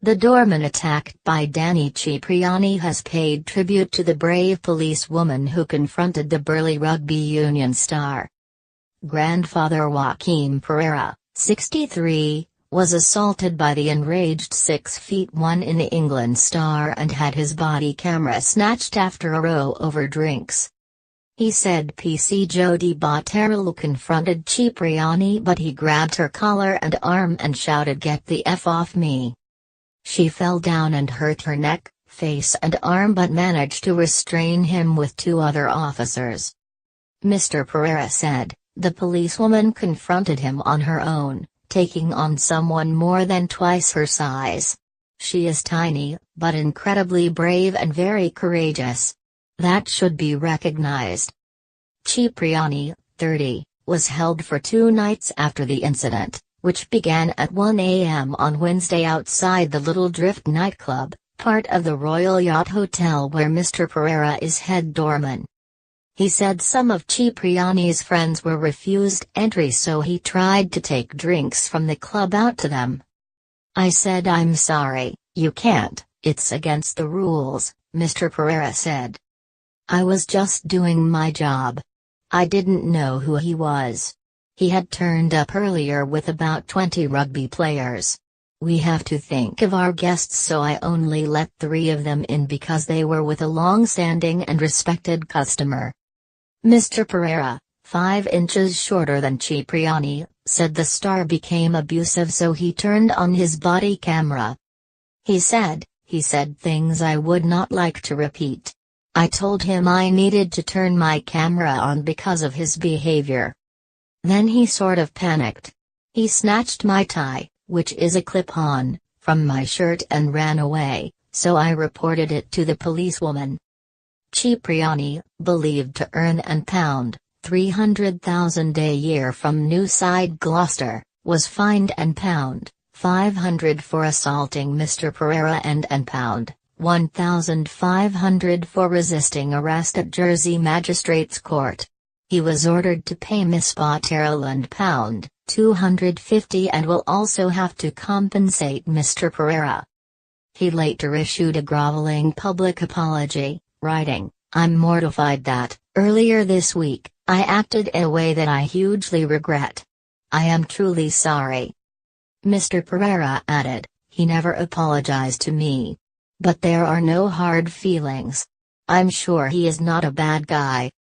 The doorman attacked by Danny Cipriani has paid tribute to the brave policewoman who confronted the burly rugby union star. Grandfather Joaquim Pereira, 63, was assaulted by the enraged 6'1" in the England star and had his body camera snatched after a row over drinks. He said PC Jodie Botterill confronted Cipriani, but he grabbed her collar and arm and shouted, "Get the F off me." She fell down and hurt her neck, face and arm, but managed to restrain him with two other officers. Mr. Pereira said, the policewoman confronted him on her own, taking on someone more than twice her size. She is tiny, but incredibly brave and very courageous. That should be recognized. Cipriani, 30, was held for 2 nights after the incident, which began at 1 a.m. on Wednesday outside the Little Drift nightclub, part of the Royal Yacht Hotel where Mr. Pereira is head doorman. He said some of Cipriani's friends were refused entry, so he tried to take drinks from the club out to them. "I said, I'm sorry, you can't, it's against the rules," Mr. Pereira said. "I was just doing my job. I didn't know who he was. He had turned up earlier with about 20 rugby players. We have to think of our guests, so I only let 3 of them in because they were with a long-standing and respected customer." Mr. Pereira, 5 inches shorter than Cipriani, said the star became abusive, so he turned on his body camera. He said things I would not like to repeat. I told him I needed to turn my camera on because of his behavior. Then he sort of panicked. He snatched my tie, which is a clip-on, from my shirt and ran away, so I reported it to the policewoman. Cipriani, believed to earn £300,000 a year from Newside, Gloucester, was fined £500 for assaulting Mr. Pereira and £1,500 for resisting arrest at Jersey Magistrates Court. He was ordered to pay Miss Botterill £250 and will also have to compensate Mr. Pereira. He later issued a groveling public apology, writing, "I'm mortified that, earlier this week, I acted in a way that I hugely regret. I am truly sorry." Mr. Pereira added, "He never apologized to me. But there are no hard feelings. I'm sure he is not a bad guy."